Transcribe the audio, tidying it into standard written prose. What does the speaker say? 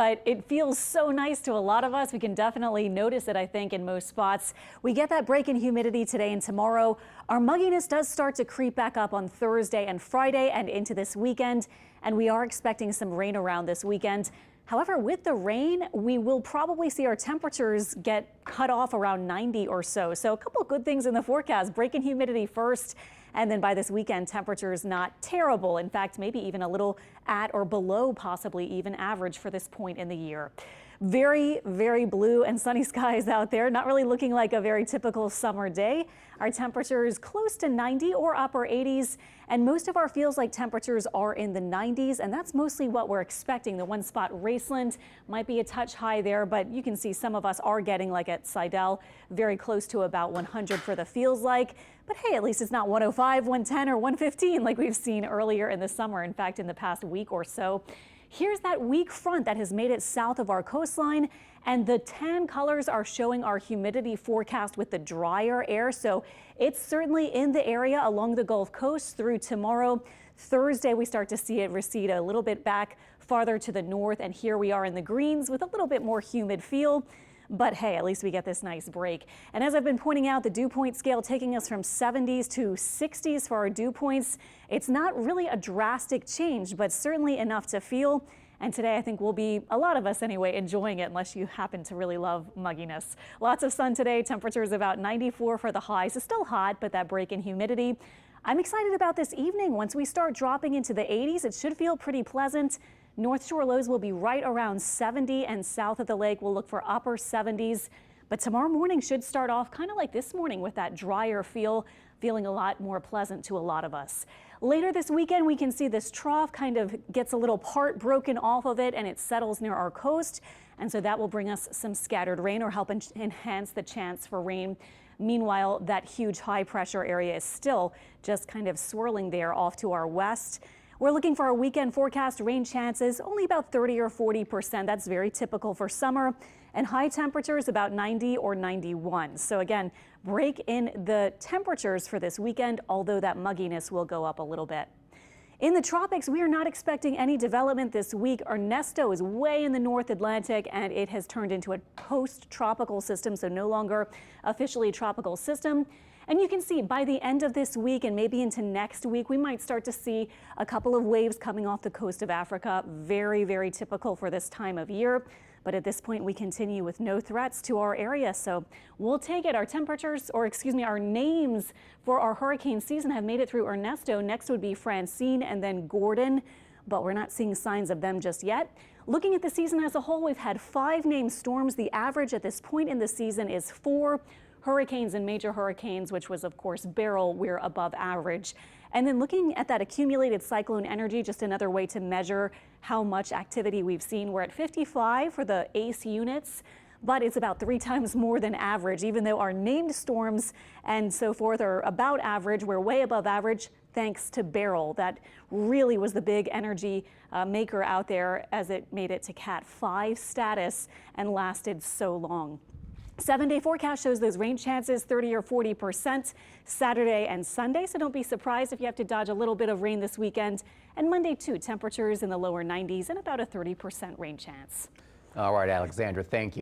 But it feels so nice to a lot of us. We can definitely notice it, I think, in most spots. We get that break in humidity today and tomorrow. Our mugginess does start to creep back up on Thursday and Friday and into this weekend. And we are expecting some rain around this weekend. However, with the rain, we will probably see our temperatures get cut off around 90 or so. So a couple of good things in the forecast. Break in humidity first. And then by this weekend, temperatures not terrible. In fact, maybe even a little at or below possibly even average for this point in the year. Very, very blue and sunny skies out there. Not really looking like a very typical summer day. Our temperatures close to 90 or upper 80s. And most of our feels like temperatures are in the 90s. And that's mostly what we're expecting. The one spot, Raceland, might be a touch high there. But you can see some of us are getting, like at Seidel, very close to about 100 for the feels like. But hey, at least it's not 105, 110 or 115 like we've seen earlier in the summer. In fact, in the past week or so. Here's that weak front that has made it south of our coastline, and the tan colors are showing our humidity forecast with the drier air. So it's certainly in the area along the Gulf Coast through tomorrow. Thursday, we start to see it recede a little bit back farther to the north, and here we are in the greens with a little bit more humid feel. But hey, at least we get this nice break. And as I've been pointing out, the dew point scale taking us from 70s to 60s for our dew points. It's not really a drastic change, but certainly enough to feel. And today, I think we'll be, a lot of us anyway, enjoying it unless you happen to really love mugginess. Lots of sun today. Temperatures about 94 for the highs. It's still hot, but that break in humidity. I'm excited about this evening. Once we start dropping into the 80s, it should feel pretty pleasant. North Shore lows will be right around 70, and south of the lake we'll look for upper 70s. But tomorrow morning should start off kind of like this morning with that drier feel, feeling a lot more pleasant to a lot of us. Later this weekend, we can see this trough kind of gets a little part broken off of it and it settles near our coast. And so that will bring us some scattered rain or help enhance the chance for rain. Meanwhile, that huge high pressure area is still just kind of swirling there off to our west. We're looking for our weekend forecast rain chances, only about 30 or 40%. That's very typical for summer. And high temperatures about 90 or 91. So again, break in the temperatures for this weekend, although that mugginess will go up a little bit. In the tropics, we are not expecting any development this week. Ernesto is way in the North Atlantic, and it has turned into a post-tropical system, so no longer officially a tropical system. And you can see by the end of this week and maybe into next week, we might start to see a couple of waves coming off the coast of Africa. Very, very typical for this time of year. But at this point, we continue with no threats to our area. So we'll take it. Our temperatures, or excuse me, our names for our hurricane season have made it through Ernesto. Next would be Francine and then Gordon, but we're not seeing signs of them just yet. Looking at the season as a whole, we've had 5 named storms. The average at this point in the season is 4. Hurricanes and major hurricanes, which was, of course, Beryl, we're above average. And then looking at that accumulated cyclone energy, just another way to measure how much activity we've seen. We're at 55 for the ACE units, but it's about 3 times more than average. Even though our named storms and so forth are about average, we're way above average thanks to Beryl. That really was the big energy maker out there as it made it to Cat 5 status and lasted so long. 7-day forecast shows those rain chances 30 or 40% Saturday and Sunday. So don't be surprised if you have to dodge a little bit of rain this weekend. And Monday, too, temperatures in the lower 90s and about a 30% rain chance. All right, Alexandra, thank you.